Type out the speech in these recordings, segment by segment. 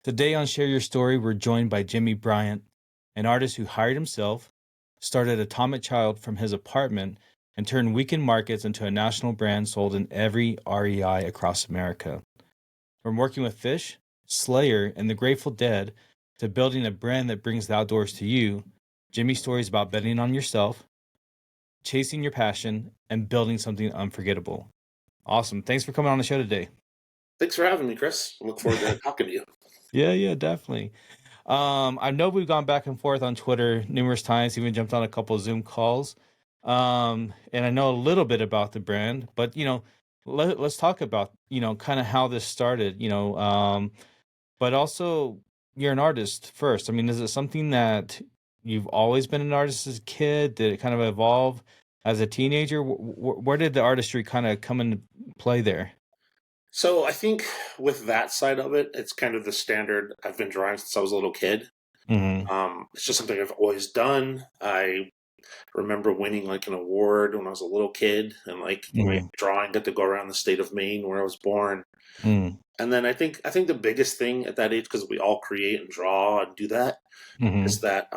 Today on Share Your Story, we're joined by Jimmy Bryant, an artist who hired himself, started Atomic Child from his apartment, and turned weekend markets into a national brand sold in every REI across America. From working with Fish, Slayer, and the Grateful Dead to building a brand that brings the outdoors to you, Jimmy's story is about betting on yourself, chasing your passion, and building something unforgettable. Awesome. Thanks for coming on the show today. Thanks for having me, Chris. I look forward to talking to you. Yeah, definitely. I know we've gone back and forth on Twitter numerous times, even jumped on a couple of Zoom calls. And I know a little bit about the brand, but let's talk about, kind of how this started, but also you're an artist first. I mean, is it something that you've always been an artist as a kid? Did it kind of evolve as a teenager? Where did the artistry kind of come into play there? So I think with that side of it, it's kind of the standard I've been drawing since I was a little kid. Mm-hmm. It's just something I've always done. I remember winning like an award when I was a little kid, and like my Mm-hmm. drawing got to go around the state of Maine where I was born. Mm-hmm. And then I think the biggest thing at that age, because we all create and draw and do that, is Mm-hmm. that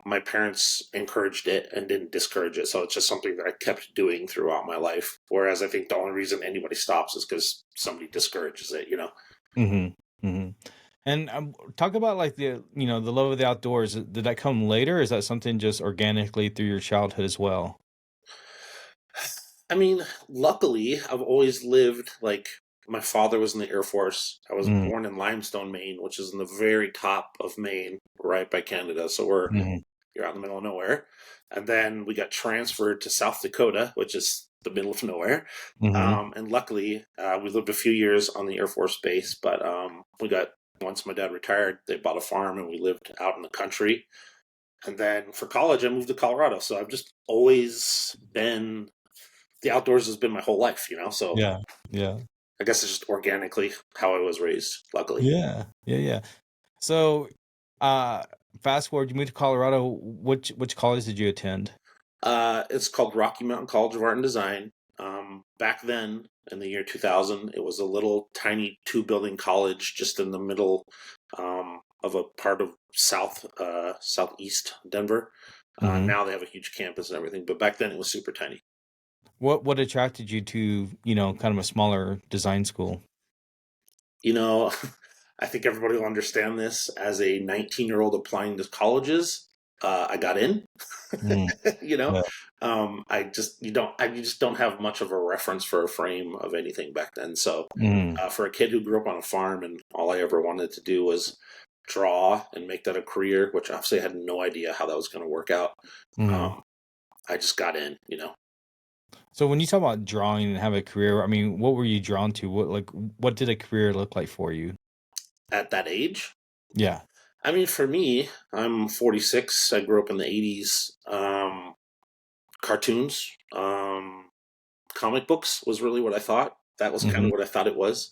my parents encouraged it and didn't discourage it. So it's just something that I kept doing throughout my life. Whereas I think the only reason anybody stops is because somebody discourages it. Mm-hmm. Mm-hmm. And talk about like the love of the outdoors. Did that come later? Or is that something just organically through your childhood as well? I mean, luckily, I've always lived like my father was in the Air Force. I was Mm-hmm. born in Limestone, Maine, which is in the very top of Maine, right by Canada. So you're out in the middle of nowhere. And then we got transferred to South Dakota, which is the middle of nowhere. Mm-hmm. And luckily, we lived a few years on the Air Force Base, but once my dad retired, they bought a farm and we lived out in the country. And then for college, I moved to Colorado. So I've just always been, the outdoors has been my whole life. So Yeah. Yeah. I guess it's just organically how I was raised, luckily. Yeah. So, uh, fast forward, you moved to Colorado. Which college did you attend? It's called Rocky Mountain College of Art and Design. Back then, in the year 2000, it was a little tiny two-building college just in the middle of a part of southeast Denver. Mm-hmm. Now they have a huge campus and everything, but back then it was super tiny. What attracted you to, kind of a smaller design school? You know, I think everybody will understand this. As a 19-year-old applying to colleges, I got in. Mm, you know, yeah. you just don't have much of a reference for a frame of anything back then. So, Mm, for a kid who grew up on a farm and all I ever wanted to do was draw and make that a career, which obviously I had no idea how that was going to work out. mm. Um, I just got in. So when you talk about drawing and have a career, I mean, what were you drawn to? What did a career look like for you? At that age. Yeah. I mean, for me, I'm 46. I grew up in the 80s. Cartoons, comic books was really what I thought. That was kind Hmm. of what I thought it was.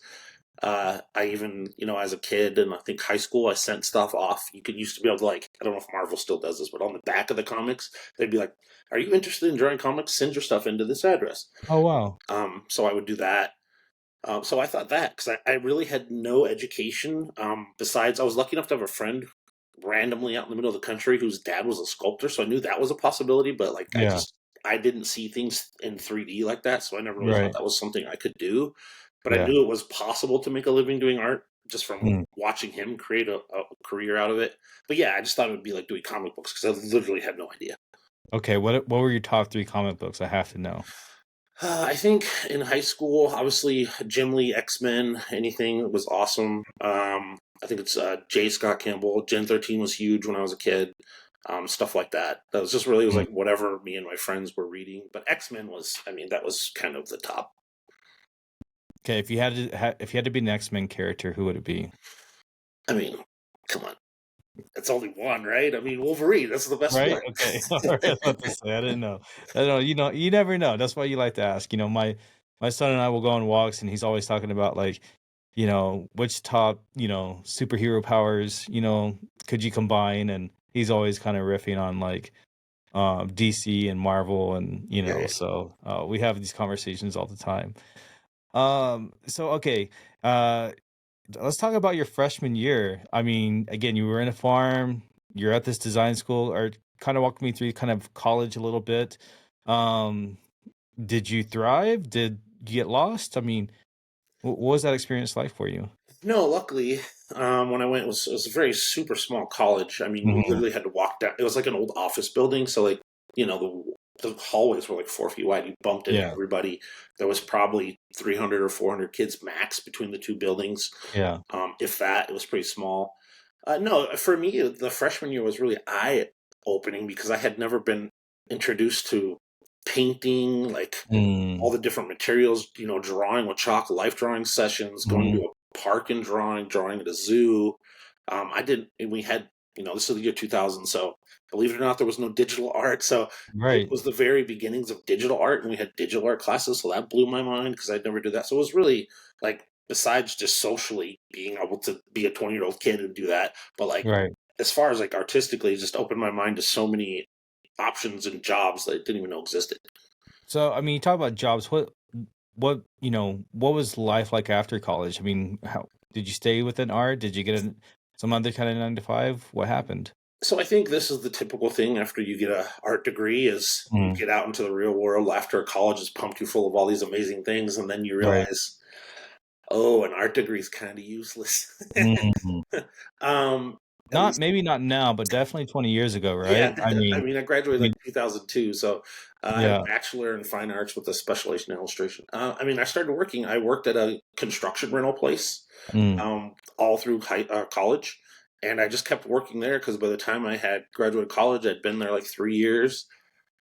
I even, as a kid and I think high school, I sent stuff off. You could used to be able to like, I don't know if Marvel still does this, but on the back of the comics, they'd be like, "Are you interested in drawing comics? Send your stuff into this address." Oh wow. So I would do that. So I thought that because I really had no education. Besides, I was lucky enough to have a friend randomly out in the middle of the country whose dad was a sculptor, so I knew that was a possibility. But like, Yeah. I didn't see things in 3D like that, so I never really thought Right. that was something I could do. But I Yeah. knew it was possible to make a living doing art just from Mm. watching him create a career out of it. But yeah, I just thought it would be like doing comic books because I literally had no idea. Okay. What were your top three comic books? I have to know. I think in high school, obviously Jim Lee, X Men, anything was awesome. I think it's J. Scott Campbell. Gen 13 was huge when I was a kid. Stuff like that. That was just really, it was Mm. like whatever me and my friends were reading. But X Men was, I mean, that was kind of the top. Okay. If you had to be an X-Men character, who would it be? I mean, come on, it's only one, right? I mean, Wolverine. That's the best Right. one. Okay. All right. I was about to say I didn't know. I don't know. You never know. That's why you like to ask. My son and I will go on walks, and he's always talking about like, which top, superhero powers, could you combine? And he's always kind of riffing on like DC and Marvel, and Yeah, yeah. so we have these conversations all the time. So okay, uh let's talk about your freshman year. I mean, again, you were in a farm, you're at this design school, or kind of walk me through kind of college a little bit. Um, did you thrive? Did you get lost? I mean, what was that experience like for you? No, luckily, when I went, it was a very super small college. I mean, we Mhm. literally had to walk down. It was like an old office building, so like the hallways were like 4 feet wide. You bumped into Yeah, everybody. There was probably 300 or 400 kids max between the two buildings. yeah. If that, it was pretty small. No, for me, the freshman year was really eye opening because I had never been introduced to painting, like all Mm, the different materials, drawing with chalk, life drawing sessions, going to mhm. a park and drawing at a zoo. I didn't, and we had, this is the year 2000, so believe it or not, there was no digital art. So it Right, was the very beginnings of digital art, and we had digital art classes, so that blew my mind because I'd never did that. So it was really like, besides just socially being able to be a 20-year-old kid and do that, but like, right. as far as like artistically, it just opened my mind to so many options and jobs that I didn't even know existed. So, I mean, you talk about jobs. What was life like after college? I mean, how did you stay within art? Did you get some other kind of 9 to 5? What happened? So I think this is the typical thing after you get a art degree is you Mm, get out into the real world after college has pumped you full of all these amazing things, and then you right. realize, oh, an art degree is kind of useless. Mhm. um, at Not least, maybe not now, but definitely 20 years ago, yeah. right? I mean, I graduated I mean, like 2002, so I have a yeah. bachelor in fine arts with a specialization in illustration. I mean, I started working. I worked at a construction rental place Mm, all through college. And I just kept working there because by the time I had graduated college, I'd been there like 3 years.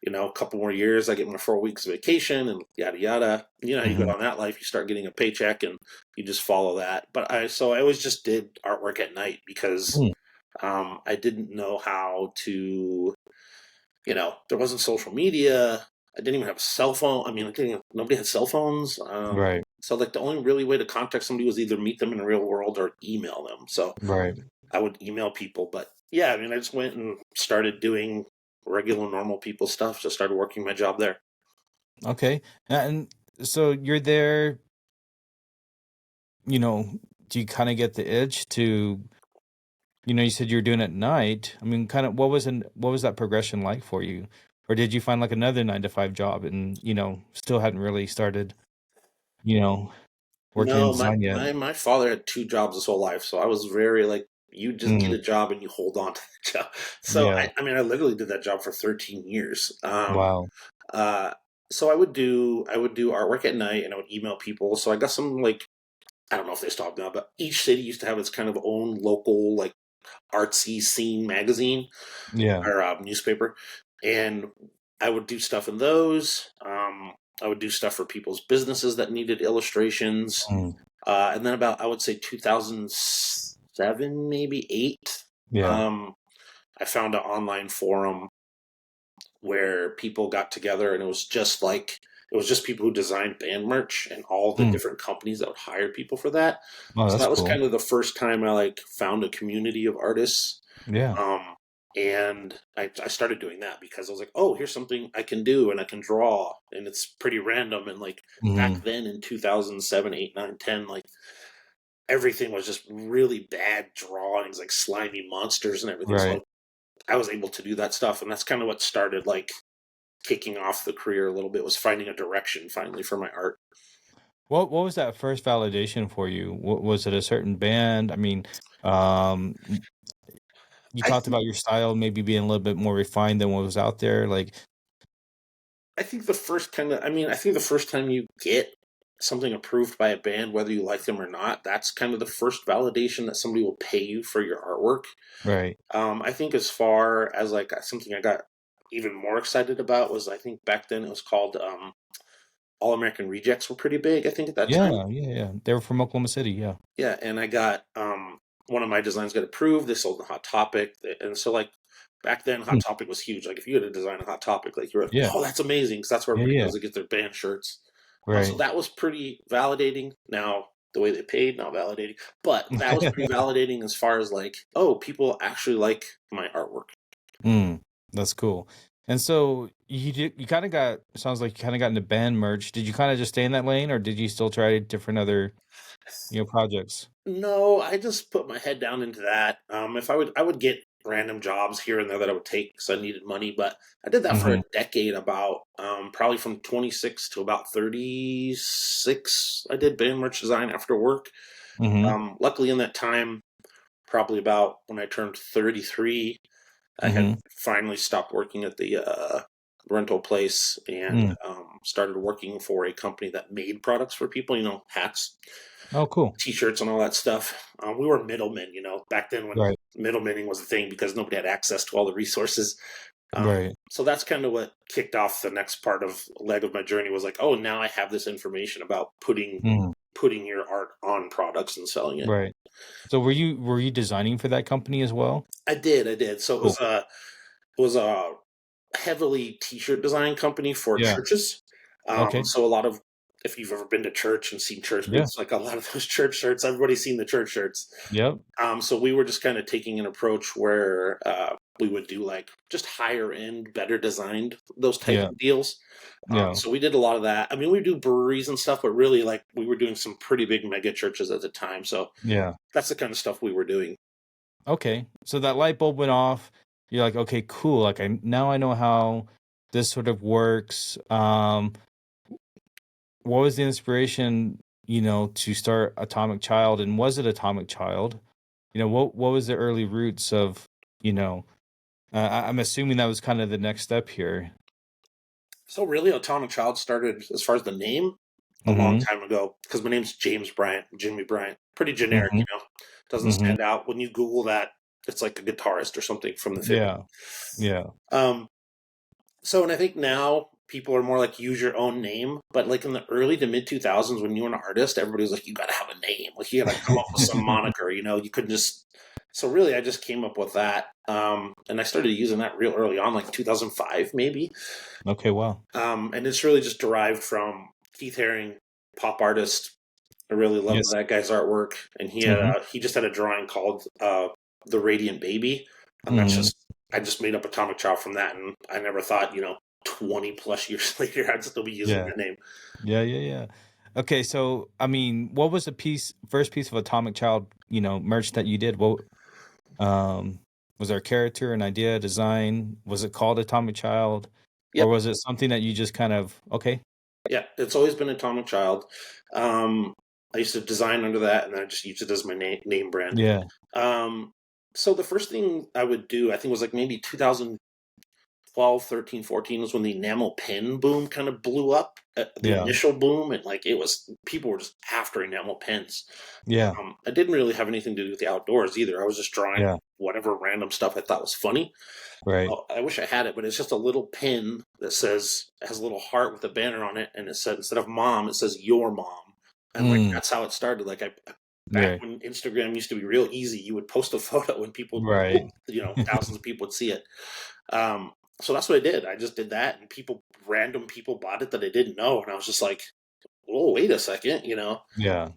A couple more years, I get my 4 weeks of vacation and yada yada. You know how you go mhm, on that life, you start getting a paycheck and you just follow that. So I always just did artwork at night because mm, I didn't know how to, there wasn't social media. I didn't even have a cell phone. I mean, nobody had cell phones. right, So like the only really way to contact somebody was either meet them in the real world or email them. So right. I would email people. But yeah, I mean, I just went and started doing regular, normal people stuff. Just started working my job there. Okay. And so you're there, you know, do you kind of get the itch to, you said you were doing it at night. I mean, kind of what was that progression like for you? Or did you find like another 9 to 5 job and, still hadn't really started, you know, working in No, my design yet? my my father had two jobs his whole life, so I was very like, you just get Mm, a job and you hold on to the job. So yeah. I mean, I literally did that job for 13 years. Wow. Uh, so I would do artwork at night and I would email people. So I got some like, I don't know if they stopped now, but each city used to have its kind of own local like artsy scene magazine Yeah. or newspaper, and I would do stuff in those. I would do stuff for people's businesses that needed illustrations, Mm, and then about I would say 2007, maybe eight. yeah. I found an online forum where people got together, and it was just people who designed band merch and all the Mm. different companies that would hire people for that. Oh, So that's that was cool. kind of the first time I like found a community of artists. Yeah. um, and I started doing that because I was like, oh, here's something I can do and I can draw, and it's pretty random. And like back Mhm. then in 2007, 8, 9, 10, like everything was just really bad drawings, like slimy monsters and everything. So Right. I was able to do that stuff, and that's kind of what started like kicking off the career a little bit, was finding a direction finally for my art. What was that first validation for you? Was it a certain band? I mean, um, you I talked think about your style maybe being a little bit more refined than what was out there, like I think the first kind of I mean, I think the first time you get something approved by a band, whether you like them or not, that's kind of the first validation that somebody will pay you for your artwork. right. I think as far as like something I got even more excited about was, I think back then it was called All American Rejects were pretty big, I think, at that time. Yeah, yeah, yeah. They were from Oklahoma City, yeah. Yeah, and I got one of my designs got approved. They sold the Hot Topic, and so like back then, Hot Hmm, Topic was huge. Like if you had to design a Hot Topic, like you were like, yeah. oh, that's amazing, because that's where Yeah, everybody yeah. goes to get their band shirts. So Right. that was pretty validating. Now the way they paid, not validating, but that was pretty validating as far as like, oh, people actually like my artwork. Mm, that's cool. And so you kinda got sounds like you kinda got into band merch. Did you kinda just stay in that lane, or did you still try different other projects? No, I just put my head down into that. If I would get random jobs here and there that I would take because I needed money, but I did that for a Mm-hmm. decade. About probably from 26 to about 36. I did band merch design after work. Mm-hmm. Luckily, in that time, probably about when I turned 33, I had Mm-hmm. finally stopped working at the rental place and Mm. started working for a company that made products for people, hats, Oh, cool. t-shirts, and all that stuff. We were middlemen, back then when Right. middlemaning was a thing because nobody had access to all the resources. Right. So that's kind of what kicked off the next part of leg of my journey was like, oh, now I have this information about Mm. putting your art on products and selling it. Right. So were you designing for that company as well? I did. So Cool. it was a heavily t-shirt design company for Yeah. churches. Okay. So a lot of if you've ever been to church and seen church Yeah. booths, like a lot of those church shirts, everybody's seen the church shirts. Yep. So we were just kind of taking an approach where we would do like just higher end, better designed those types Yeah. of deals. Yeah. So we did a lot of that. I mean, we do breweries and stuff, but really like we were doing some pretty big mega churches at the time. So Yeah. that's the kind of stuff we were doing. Okay. So that light bulb went off. You're like, okay, cool. Like I know how this sort of works. What was the inspiration, to start Atomic Child, and was it Atomic Child? What was the early roots of, you know, I'm assuming that was kind of the next step here. So really, Atomic Child started as far as the name a long Mhm. time ago because my name's James Bryant, Jimmy Bryant. Pretty generic, Mhm. Doesn't Mhm. stand out when you Google that. It's like a guitarist or something from the 50s. Yeah. Yeah. Um, and I think now people are more like use your own name, but like in the early to mid 2000s when you were an artist, everybody was like, you got to have a name, like you got to come up with some moniker, you couldn't just. So really, I just came up with that, and I started using that real early on, like 2005 maybe. Okay, wow. And it's really just derived from Keith Haring, pop artist. I really loved Yes. that guy's artwork, and Mhm. he just had a drawing called "The Radiant Baby," and Mhm. I just made up Atomic Child from that, and I never thought 20 plus years later I'd still be using Yeah. that name. Yeah, yeah, yeah. Okay, so I mean, what was the first piece of Atomic Child, merch that you did? What um was there a character, an idea, design? Was it called Atomic Child? Or Yep, was it something that you just kind of okay? yeah, it's always been Atomic Child. Um, I used to design under that, and then I just used it as my name brand. Yeah, Um, so the first thing I would do, I think, was like maybe 2012, 13, 14 was when the enamel pen boom kind of blew up. The yeah, initial boom, and like it was, people were just after enamel pens. yeah, I didn't really have anything to do with the outdoors either. I was just drawing yeah, whatever random stuff I thought was funny. right. Oh, I wish I had it, but it's just a little pin that has a little heart with a banner on it, and it said instead of mom, it says your mom, and like Mm, that's how it started. Like back right, when Instagram used to be real easy, you would post a photo and people, right. thousands of people would see it. Um, so that's what I did. I just did that, and random people bought it that I didn't know, and I was just like, "Oh, wait a second. Yeah,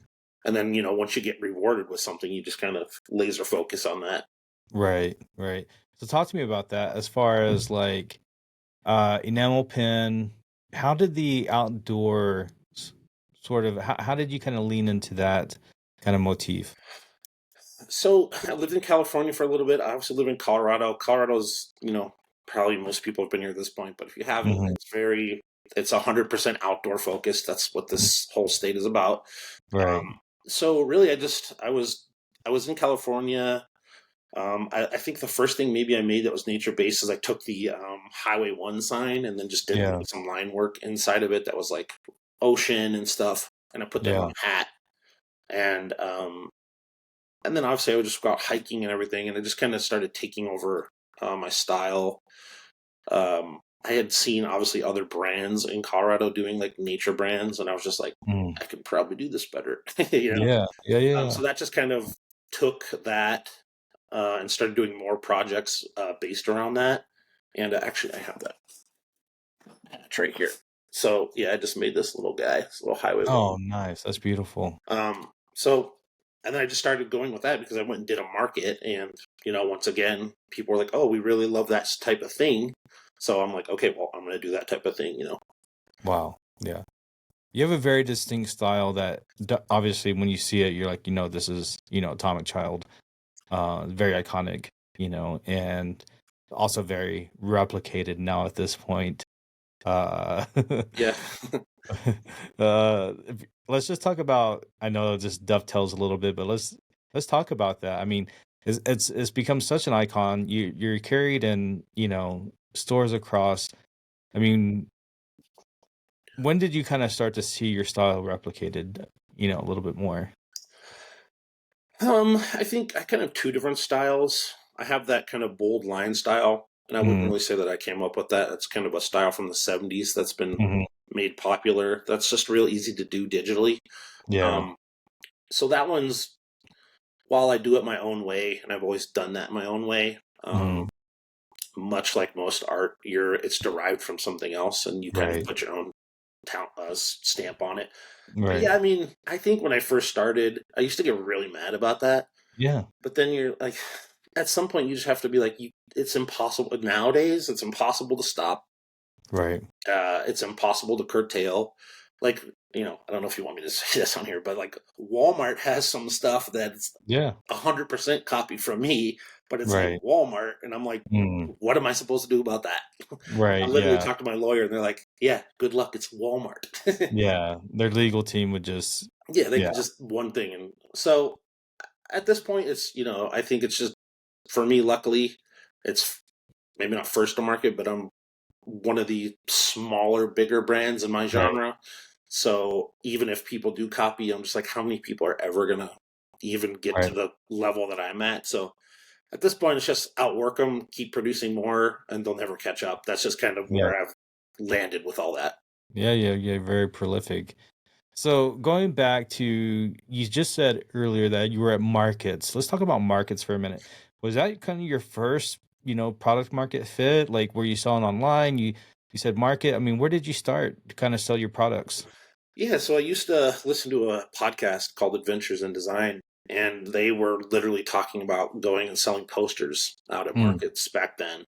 And then once you get rewarded with something, you just kind of laser focus on that. right, right. So talk to me about that as far as like enamel pen. How did the outdoor sort of how did you kind of lean into that kind of motif? So I lived in California for a little bit. I obviously live in Colorado. Colorado's, probably most people have been here at this point, but if you haven't, Mhm. it's 100% outdoor focused. That's what this whole state is about. Right. So really, I was in California. I think the first thing maybe I made that was nature based is I took the Highway 1 sign and then just did Yeah. like some line work inside of it that was like ocean and stuff. And I put that on Yeah. a hat. And then obviously I would just go out hiking and everything. And I just kind of started taking over my style. I had seen obviously other brands in Colorado doing like nature brands. And I was just like, Mm. I could probably do this better, you know? Yeah. Yeah, yeah, yeah. So that just kind of took that and started doing more projects based around that. And actually, I have that patch right here. So yeah, I just made this little guy, this little Highway 1. Oh, nice. That's beautiful. So, and then I just started going with that because I went and did a market, and once again, people were like, "Oh, we really love that type of thing." So I'm like, "Okay, well, I'm going to do that type of thing." Wow. Yeah. You have a very distinct style that obviously when you see it, you're like, this is, Atomic Child. Very iconic, and also very replicated now at this point. Uh, Yeah. let's just talk about. I know it just dovetails a little bit, but let's talk about that. I mean, it's become such an icon. You're carried in stores across. I mean, when did you kind of start to see your style replicated? A little bit more. I think I kind of have two different styles. I have that kind of bold line style, and I wouldn't Hmm. really say that I came up with that. It's kind of a style from the 70s that's been Hmm. made popular. That's just real easy to do digitally. Yeah. Um, so that one's, while I do it my own way, and I've always done that my own way, Hmm. much like most art, it's derived from something else, and you kind of Right. put your own stamp on it. But Right. yeah, I mean, I think when I first started, I used to get really mad about that. Yeah. But then you're like, at some point, you just have to be like, it's impossible nowadays. It's impossible to stop. Right. It's impossible to curtail. Like, I don't know if you want me to say this on here, but like Walmart has some stuff that's Yeah. 100% copied from me, but it's like Right. Walmart, and I'm like, Mm. what am I supposed to do about that? I Right. literally Yeah. talked to my lawyer, and they're like, yeah, good luck. It's Walmart. Yeah. Their legal team would just. Yeah, they Yeah. could just one thing, and so at this point, it's I think it's just for me. Luckily, it's maybe not first to market, but I'm one of the smaller, bigger brands in my Right. genre. So even if people do copy, I'm just like, how many people are ever gonna even get to Right. the level that I'm at? So at this point, it's just outwork them, keep producing more, and they'll never catch up. That's just kind of Yeah. where I've landed with all that. Yeah. Yeah. Yeah. Very prolific. So going back to, you just said earlier that you were at markets. Let's talk about markets for a minute. Was that kind of your first, product market fit? Like, were you selling online? You said market. I mean, where did you start to kind of sell your products? Yeah, so I used to listen to a podcast called Adventures in Design, and they were literally talking about going and selling posters out at Mm. markets back then.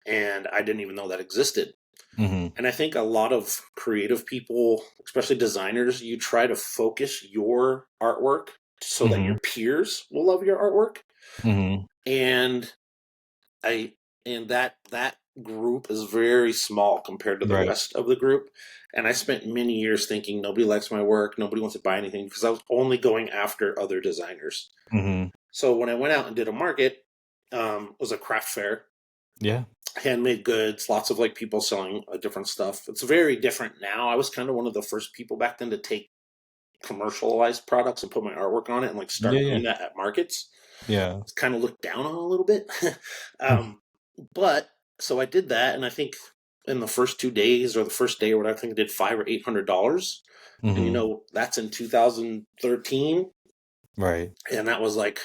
And I didn't even know that existed. Mm-hmm. And I think a lot of creative people, especially designers, you try to focus your artwork so that Mm-hmm. your peers will love your artwork. Mm-hmm. And I and that group is very small compared to the Right. rest of the group. And I spent many years thinking nobody likes my work, nobody wants to buy anything because I was only going after other designers. Mm-hmm. So when I went out and did a market, it was a craft fair, Yeah. handmade goods, lots of like people selling different stuff. It's very different now. I was kind of one of the first people back then to take commercialized products and put my artwork on it and like Yeah. start Yeah. doing that at markets. Yeah. It's kind of looked down on a little bit. um, but so I did that, and I think in the first 2 days or the first day or whatever, I think I did $500 or $800. And Mm-hmm. that's in 2013, Right. and that was like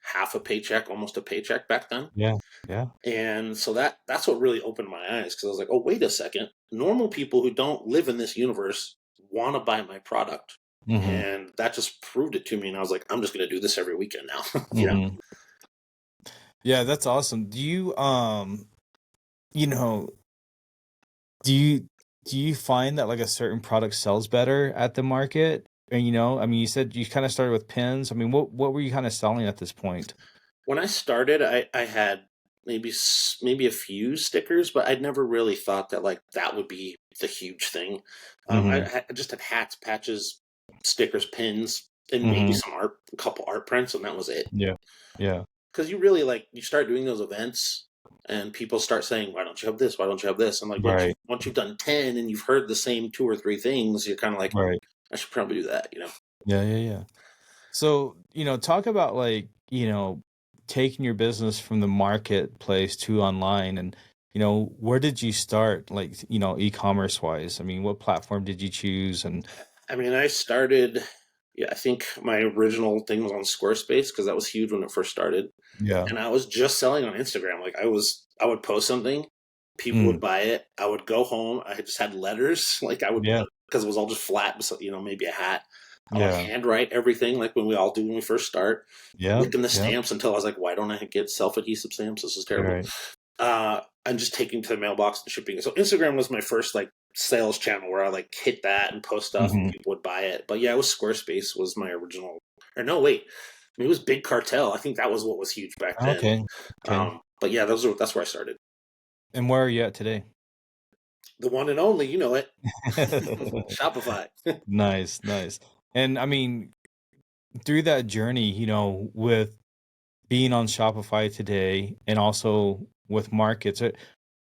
half a paycheck, almost a paycheck back then. Yeah. Yeah. And so that's what really opened my eyes because I was like, oh, wait a second. Normal people who don't live in this universe want to buy my product. Mm-hmm. And that just proved it to me. And I was like, I'm just going to do this every weekend now. Mm-hmm. Yeah, that's awesome. You know, do you do you find that like a certain product sells better at the market? And I mean, you said you kind of started with pins. I mean, what were you kind of selling at this point? When I started, I had maybe a few stickers, but I'd never really thought that like that would be the huge thing. Mm-hmm. I just had hats, patches, stickers, pins, and maybe Mm-hmm. some art, a couple art prints, and that was it. Yeah. Yeah. Because you really like you start doing those events, and people start saying, "Why don't you have this? Why don't you have this?" And like Right. once you've done 10 and you've heard the same two or three things, you're kind of like, Right. I should probably do that. Yeah. Yeah. Yeah. So, talk about like, taking your business from the marketplace to online, and, where did you start, like, e-commerce wise? I mean, what platform did you choose? And I mean, I started. Yeah, I think my original thing was on Squarespace because that was huge when it first started. yeah. And I was just selling on Instagram. Like I would post something, people would Mm, buy it. I would go home. I just had letters. Like I would, yeah. because it was all just flat, so, maybe a hat. I would Yeah. handwrite everything like when we all do when we first start, Yeah. licking the Yeah. stamps until I was like, why don't I get self adhesive stamps? This is terrible. Right. And just taking to the mailbox and shipping. So Instagram was my first like sales channel where I like hit that and post stuff and Hmm. people would buy it. But yeah, it was Squarespace was my original. Or no, wait, I mean, it was Big Cartel. I think that was what was huge back then. Okay. Okay. But yeah, that's where I started. And where are you at today? The one and only, you know it, Shopify. Nice, nice. And I mean, through that journey, with being on Shopify today and also with markets,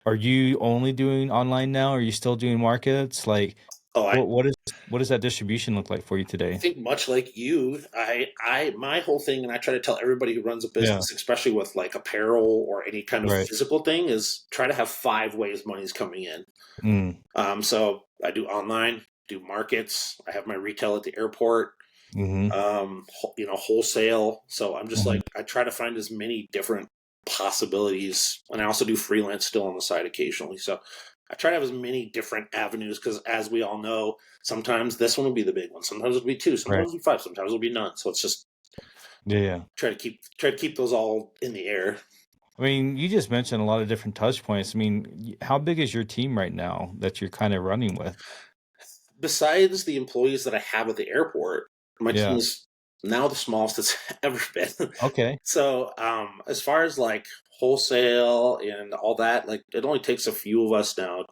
are you only doing online now? Are you still doing markets? Like, Oh, what does that distribution look like for you I today? think much like you, my whole thing, and I try to tell everybody who runs a Yeah. business, especially with like apparel or any kind of Right. physical thing, is try to have 5 ways money's coming in. Mm. So I do online, do markets, I have my retail at the airport, Mm-hmm. wholesale. So I'm just Hmm. like I try to find as many different possibilities, and I also do freelance still on the side occasionally. So I try to have as many different avenues because, as we all know, sometimes this one will be the big one, sometimes it'll be two, Right. sometimes it'll be five, sometimes it'll be none. So it's just Yeah. Yeah. try to keep those all in the air. I mean, you just mentioned a lot of different touch points. I mean, how big is your team right now that you're kind of running with? Besides the employees that I have at the airport, my team Yeah. is now the smallest it's ever been. Okay. So, as far as like wholesale and all that, like it only takes a few of us now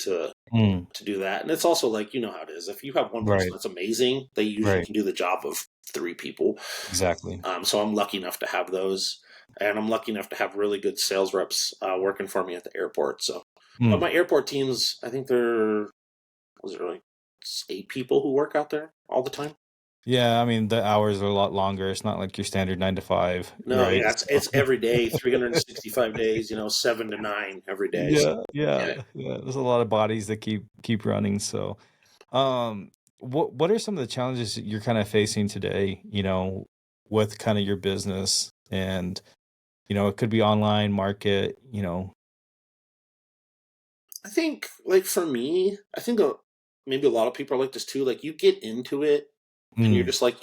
Mm. to do that. And it's also like, you know how it is. If you have one person Right. that's amazing, they usually Right. can do the job of 3 people. Exactly. So I'm lucky enough to have those. And I'm lucky enough to have really good sales reps working for me at the airport. So, but Mm. my airport teams, I think was it like 8 people who work out there all the time? Yeah, I mean, the hours are a lot longer. It's not like your standard 9 to 5, No, right? yeah, it's So, every day, 365 days, 7 to 9 every day. So, yeah, yeah, yeah. yeah. There's a lot of bodies that keep running. So, um, what are some of the challenges that you're kind of facing today, with kind of your business and, it could be online market. I think, like, for me, I think maybe a lot of people are like this too. Like, you get into it and you're Mm, just like,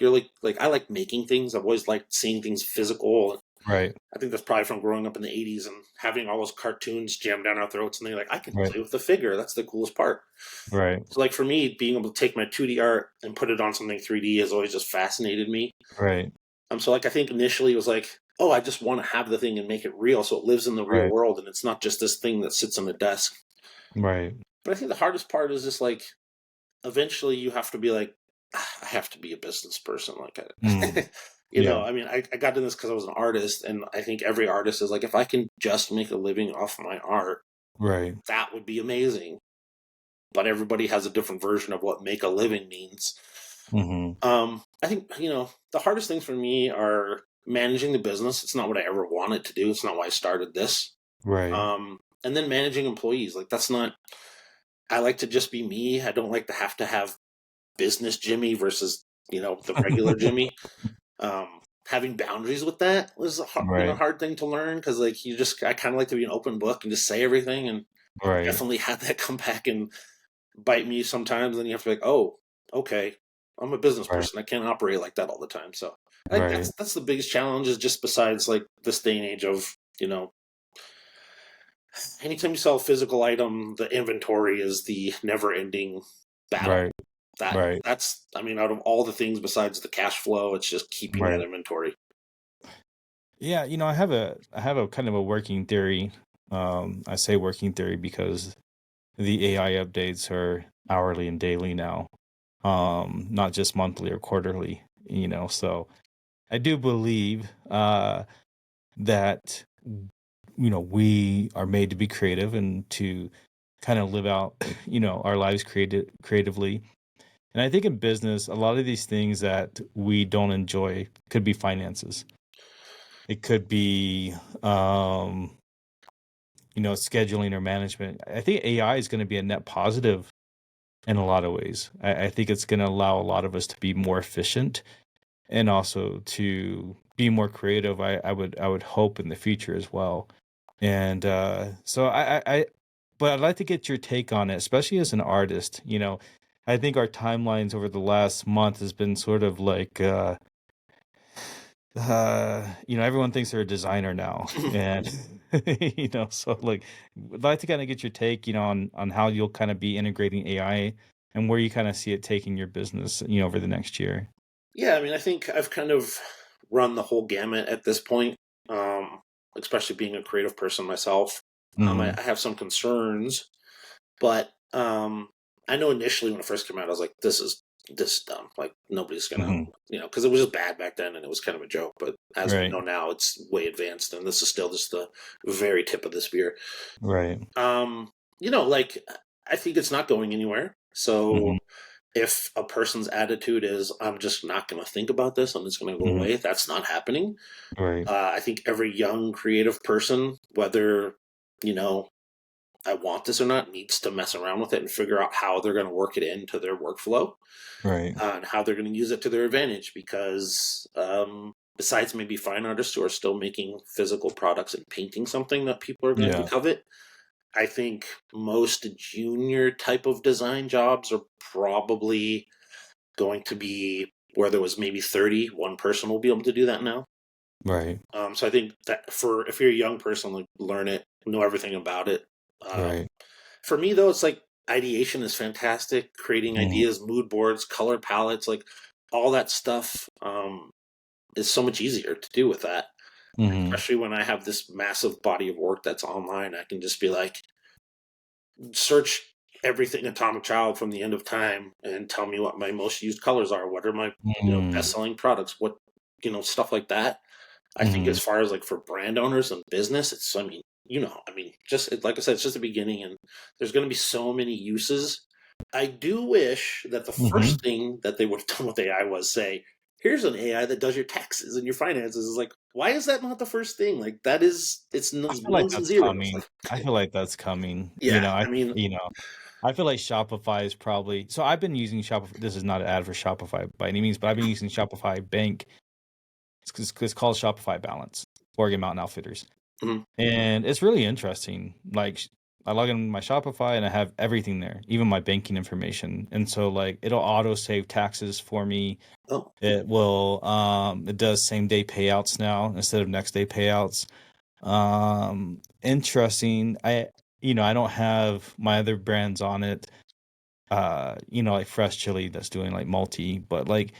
I like making things. I've always liked seeing things physical. right, I think that's probably from growing up in the 80s and having all those cartoons jammed down our throats. And they're like, I can right, play with the figure. That's the coolest part. right, So, like, for me, being able to take my 2D art and put it on something 3D has always just fascinated me. right, So, like, I think initially it was like, oh, I just want to have the thing and make it real so it lives in the real right, world and it's not just this thing that sits on a desk. right. But I think the hardest part is just like, eventually you have to be like, I have to be a business person. Like, Mm, yeah, I mean, I got into this because I was an artist, and I think every artist is like, if I can just make a living off my art, right. that would be amazing. But everybody has a different version of what make a living means. Hmm. I think the hardest things for me are managing the business. It's not what I ever wanted to do. It's not why I started this. Right, And then managing employees, like that's not. I like to just be me. I don't like to have business Jimmy versus the regular Jimmy. Having boundaries with that was a right, hard thing to learn because like I kind of like to be an open book and just say everything, and right, definitely had that come back and bite me sometimes. And you have to be like, oh, okay, I'm a business right, person. I can't operate like that all the time. So I think right, that's the biggest challenge. Is just besides like this day and age of anytime you sell a physical item, the inventory is the never ending battle. right, That right, that's I mean, out of all the things besides the cash flow, it's just keeping that right. inventory. Yeah, I have a kind of a working theory. I say working theory because the AI updates are hourly and daily now, not just monthly or quarterly. So I do believe that we are made to be creative and to kind of live out our lives creatively. And I think in business, a lot of these things that we don't enjoy could be finances. It could be scheduling or management. I think AI is going to be a net positive in a lot of ways. I think it's going to allow a lot of us to be more efficient and also to be more creative. I would hope in the future as well. And so but I'd like to get your take on it, especially as an artist. I think our timelines over the last month has been sort of like Everyone thinks they're a designer now, and so like, would like to kind of get your take, on how you'll kind of be integrating AI and where you kind of see it taking your business, over the next year. Yeah, I mean, I think I've kind of run the whole gamut at this point, um, especially being a creative person myself. I Hmm. have some concerns, but I know initially when it first came out, I was like, this is dumb. Like nobody's gonna, Hmm. because it was just bad back then and it was kind of a joke. But as we Right. know now, it's way advanced, and this is still just the very tip of the spear. Right. Um, like I think it's not going anywhere. Hmm. So if a person's attitude is I'm just not going to think about this and it's going to go Hmm. away, that's not happening. Right. I think every young creative person, whether you know I want this or not, needs to mess around with it and figure out how they're going to work it into their workflow, Right. and how they're going to use it to their advantage. Because besides maybe fine artists who are still making physical products and painting something that people are going to Yeah. covet, I think most junior type of design jobs are probably going to be where there was maybe 30, one person will be able to do that now. Right. So I think that for if you're a young person, like learn it, know everything about it. Um, Right. for me though, it's like ideation is fantastic. Creating Hmm. ideas, mood boards, color palettes, like all that stuff is so much easier to do with that. Hmm. Especially when I have this massive body of work that's online, I can just be like, search everything Atomic Child from the end of time and tell me what my most used colors are. What are my Hmm. best selling products? What stuff like that. I think Hmm. as far as like for brand owners and business, it's just like I said, it's just the beginning, and there's going to be so many uses. I do wish that the Hmm. first thing that they would have done with AI was say, "Here's an AI that does your taxes and your finances." Is like, why is that not the first thing? Like that is, it's I feel like ones and that's zeros. coming. Like, I feel like that's coming. yeah, I mean, I feel like Shopify is probably so I've been using Shopify. This is not an ad for Shopify by any means, but I've been using Shopify Bank. It's called Shopify Balance, Oregon Mountain Outfitters. mhm. And it's really interesting. Like I log in my Shopify and I have everything there, even my banking information. And so like it'll auto save taxes for me. Oh, It does same day payouts now instead of next day payouts. Interesting. I don't have my other brands on it. Like Fresh Chili that's doing like multi, but like,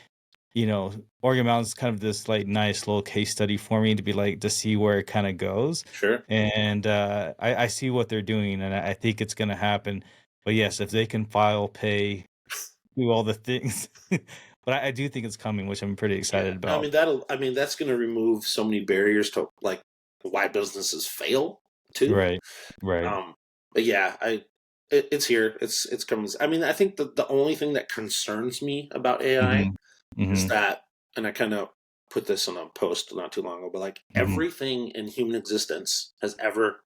Oregon Mountain's kind of this like nice little case study for me to be like to see where it kind of goes. sure. And I see what they're doing and I think it's gonna happen. But yes, if they can file, pay, do all the things. But I do think it's coming, which I'm pretty Yeah, excited I about. mean that's going to remove so many barriers to like why businesses fail too. Right. Right. Um, but yeah, it's here. It's coming. I mean, I think the only thing that concerns me about AI Hmm. is Hmm. that, and I kind of put this in a post not too long ago, but like Hmm. everything in human existence that's ever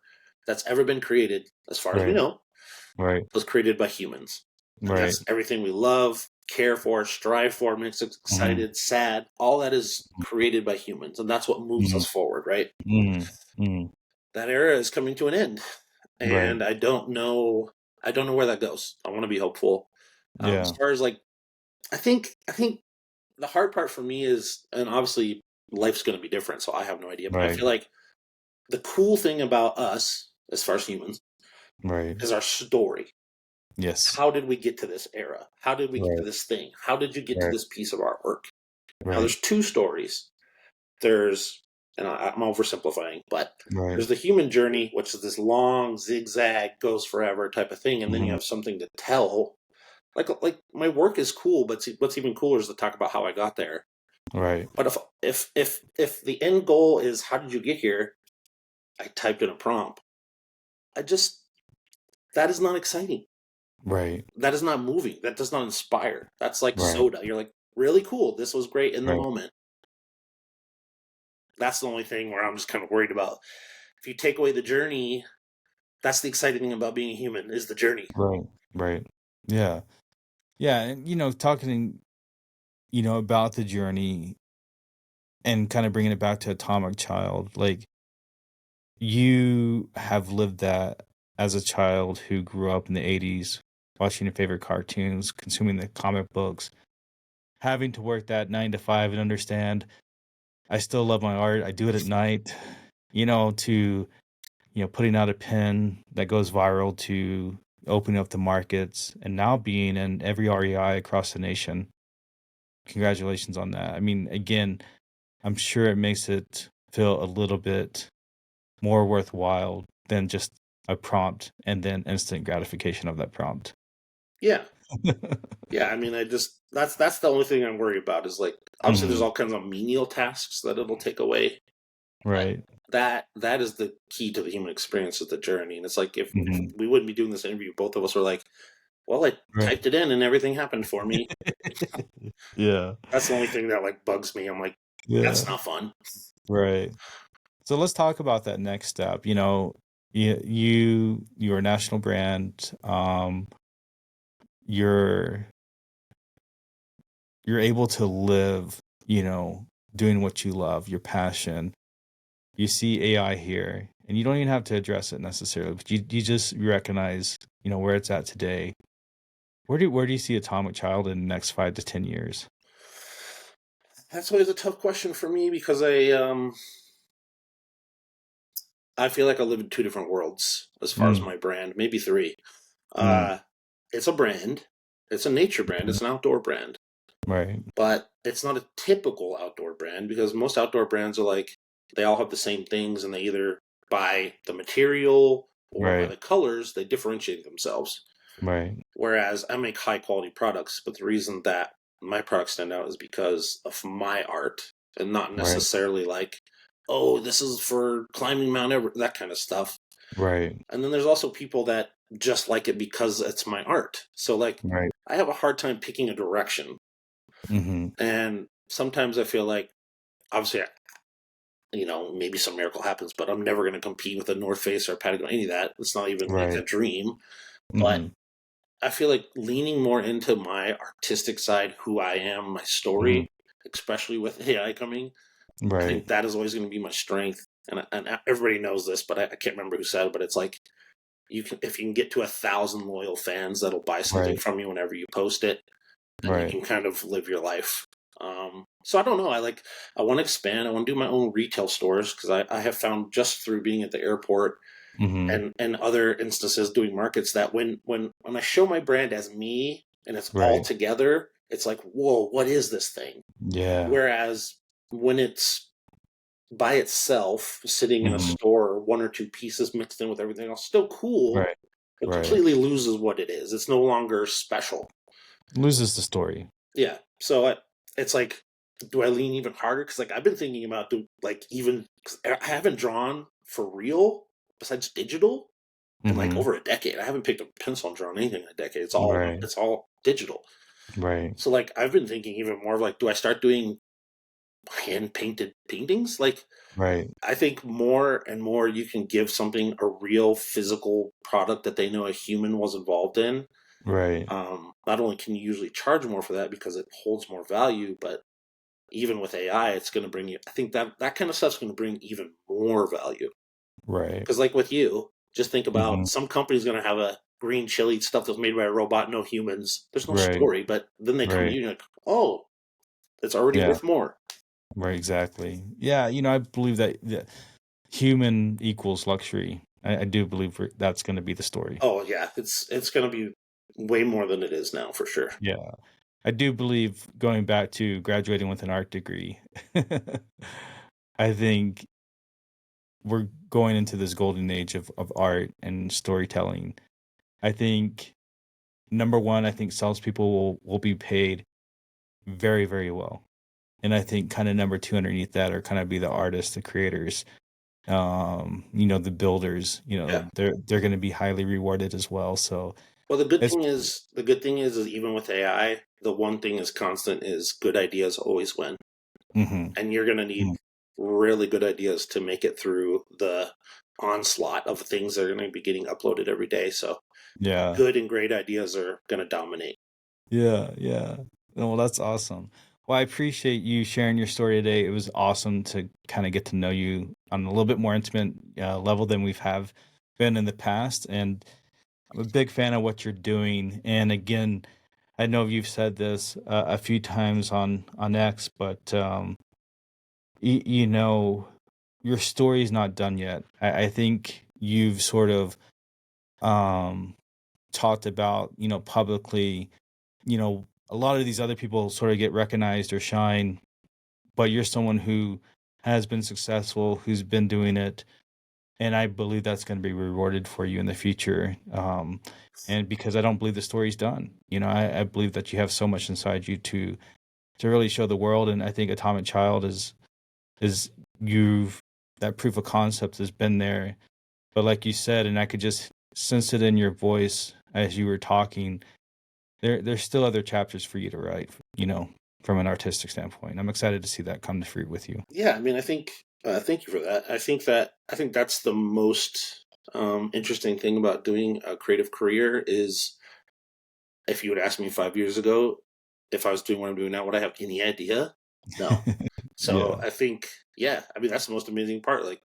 been created, as far as we Right. know, Right. was created by humans. And Right. that's everything we love, care for, strive for, makes us Hmm. excited, sad. All that is created by humans. And that's what moves Hmm. us forward, right? Hmm. Hmm. That era is coming to an end. Right. And I don't know where that goes. I want to be hopeful. As Yeah. far as like I think the hard part for me is, and obviously life's gonna be different, so I have no idea. But I Right. feel like the cool thing about us, as far as humans, Right. is our story. Yes. How did we get to this era? How did we get to Right. this thing? How did you get to Right. this piece of artwork? Now, Right. there's two stories. There's, and I'm oversimplifying, but Right. there's the human journey, which is this long zigzag, goes forever type of thing, and then you Mhm. have something to tell. Like my work is cool, but what's even cooler is to talk about how I got there. Right. But if the end goal is how did you get here, I typed in a prompt. I just that is not exciting. Right. That is not moving. That does not inspire. That's like Right. soda. You're like, really cool. This was great in the Right. moment. That's the only thing where I'm just kind of worried about. If you take away the journey, that's the exciting thing about being a human is the journey. Right. Right. Yeah. Yeah, and talking, about the journey and kind of bringing it back to Atomic Child, like you have lived that as a child who grew up in the 80s, watching your favorite cartoons, consuming the comic books, having to work that 9 to 5 and understand I still love my art. I do it at night, to, putting out a pin that goes viral to opening up the markets and now being in every REI across the nation. Congratulations on that. I mean, again, I'm sure it makes it feel a little bit more worthwhile than just a prompt and then instant gratification of that prompt. Yeah. Yeah, I mean, I just that's the only thing I'm worried about is like obviously there's Mhm. all kinds of menial tasks that it'll take away. But Right. that is the key to the human experience of the journey. And it's like if Mhm. we wouldn't be doing this interview, both of us were like, well, I Right. typed it in and everything happened for me. Yeah. That's the only thing that like bugs me. I'm like, Yeah. that's not fun. Right. So let's talk about that next step. You're a national brand. You're you're able to live, doing what you love, your passion. You see AI here, and you don't even have to address it necessarily, but you recognize, where it's at today. Where do you see Atomic Child in the next 5 to 10 years? That's always a tough question for me because I feel like I live in two different worlds as far as Mm, my brand, maybe three. mm, Uh, it's a brand. It's a nature brand. mhm. It's an outdoor brand, Right, but it's not a typical outdoor brand because most outdoor brands are like they all have the same things, and they either by the material or by right, the colors they differentiate themselves. right, Whereas I make high quality products, but the reason that my products stand out is because of my art and not right, necessarily like, oh, this is for climbing Mount Everest, that kind of stuff. right, And then there's also people that just like it because it's my art. So like right. I have a hard time picking a direction. Mhm. And sometimes I feel like obviously maybe some miracle happens, but I'm never going to compete with a North Face or a Patagonia, any of that. It's not even like a Right. dream. But Mhm. I feel like leaning more into my artistic side, who I am, my Mhm. story, especially with AI coming, I Right. think that is always going to be my strength. And everybody knows this, but I can't remember who said it. But it's like you can if you can get to 1,000 loyal fans that'll buy something Right. from you whenever you post it, then you Right. can kind of live your life. So I don't know. I want to expand. I want to do my own retail stores because I have found just through being at the airport Mhm. and other instances doing markets that when I show my brand as me and it's all Right. together, it's like, whoa, what is this thing? Yeah. Whereas when it's by itself, sitting in a Mhm. store, one or two pieces mixed in with everything else, still cool, Right. but Right. completely loses what it is. It's no longer special. Loses the story. Yeah. So it's like, do I lean even harder? Because like I've been thinking about like even 'cause I haven't drawn for real besides digital in like Mhm. over a decade. I haven't picked up a pencil and drawn anything in a decade. Right. It's all digital. Right. So like I've been thinking even more of like, do I start doing hand painted paintings? Like Right. I think more and more you can give something a real physical product that they know a human was involved in. Right. Not only can you usually charge more for that because it holds more value, but even with AI, it's going to bring you. I think that kind of stuff's going to bring even more value. Right. Because like with you, just think about Mhm. some company's going to have a green chili stuff that's made by a robot, no humans. There's no Right. story, but then they come to Right. you and you're like, oh, it's already Yeah. worth more. Right. Exactly. Yeah. I believe that human equals luxury. I do believe that's going to be the story. Oh yeah, it's going to be way more than it is now for sure. Yeah. I do believe going back to graduating with an art degree. I think we're going into this golden age of art and storytelling. I think number one, I think salespeople will be paid very, very well. And I think kind of number two underneath that are kind of be the artists, the creators, the builders, Yeah. they're gonna be highly rewarded as well. So Well, it's the good thing is even with AI, the one thing is constant is good ideas always win, mhm, and you're going to need mhm, really good ideas to make it through the onslaught of things that are going to be getting uploaded every day. So yeah. good and great ideas are going to dominate. Yeah, yeah. No, well, that's awesome. Well, I appreciate you sharing your story today. It was awesome to kind of get to know you on a little bit more intimate level than we've have been in the past. And I'm a big fan of what you're doing. And again, I know you've said this a few times on X, but you know, your story's not done yet. I think you've sort of um, talked about, publicly, a lot of these other people sort of get recognized or shine, but you're someone who has been successful, who's been doing it, and I believe that's going to be rewarded for you in the future. And because I don't believe the story's done, I believe that you have so much inside you to really show the world, and I think Atomic Child is you've that proof of concept has been there. But like you said, and I could just sense it in your voice as you were talking, there's still other chapters for you to write, from an artistic standpoint. I'm excited to see that come to fruit with you. Yeah, I mean, I think. Thank you for that. I think that's the most interesting thing about doing a creative career is if you would ask me 5 years ago if I was doing what I'm doing now, would I have any idea? No. So Yeah. I think, yeah, I mean, that's the most amazing part. Like,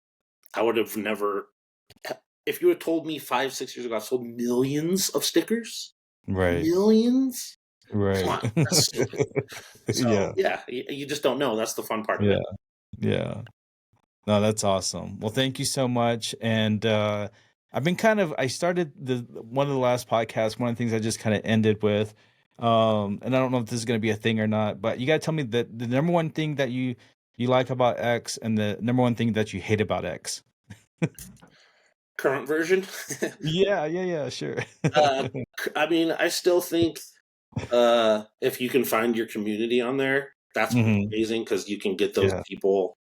I would have never, if you had told me 5, 6 years ago, I sold millions of stickers, Right. millions. Come Right. on, that's stupid. So Yeah. yeah, you just don't know. That's the fun part of Yeah. it. Yeah. No, that's awesome. Well, thank you so much. And I've been I started the one of the last podcasts, one of the things I just kind of ended with. And I don't know if this is going to be a thing or not, but you got to tell me the number one thing that you like about X and the number one thing that you hate about X. Current version. Yeah, yeah, yeah, sure. uh, I mean, I still think if you can find your community on there, that's Hmm. amazing because you can get those Yeah, people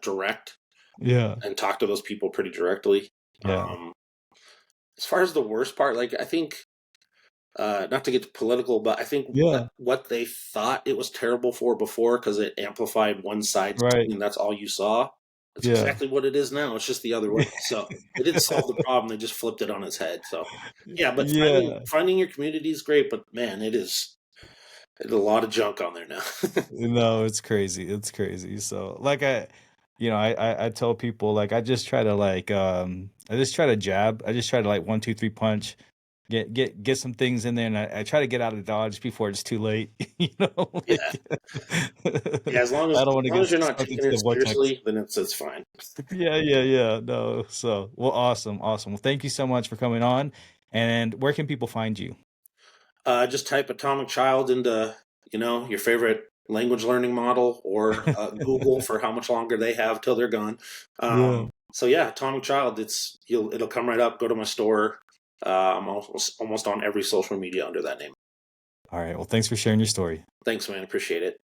direct yeah, and talk to those people pretty directly. yeah, As far as the worst part, like I think, not to get political, but I think yeah, what they thought it was terrible for before because it amplified one side's right, pain and that's all you saw. That's yeah, exactly what it is now. It's just the other way. So they didn't solve the problem; they just flipped it on its head. So yeah, but yeah. finding your community is great, but man, there's a lot of junk on there now. No, it's crazy. It's crazy. So like I tell people like I just try to jab. I just try to like 1, 2, 3 punch, get some things in there, and I try to get out of dodge before it's too late. Yeah, Like yeah. I don't As want to long get as you're not stuck into taking it the vortex. seriously, then it's fine. Yeah, yeah, yeah. No. So well, awesome, awesome. Well, thank you so much for coming on. And where can people find you? Just type Atomic Child into your favorite language learning model or Google for how much longer they have till they're gone. Yeah. So yeah, Atomic Child. It'll come right up. Go to my store. I'm almost on every social media under that name. All right. Well, thanks for sharing your story. Thanks, man. Appreciate it.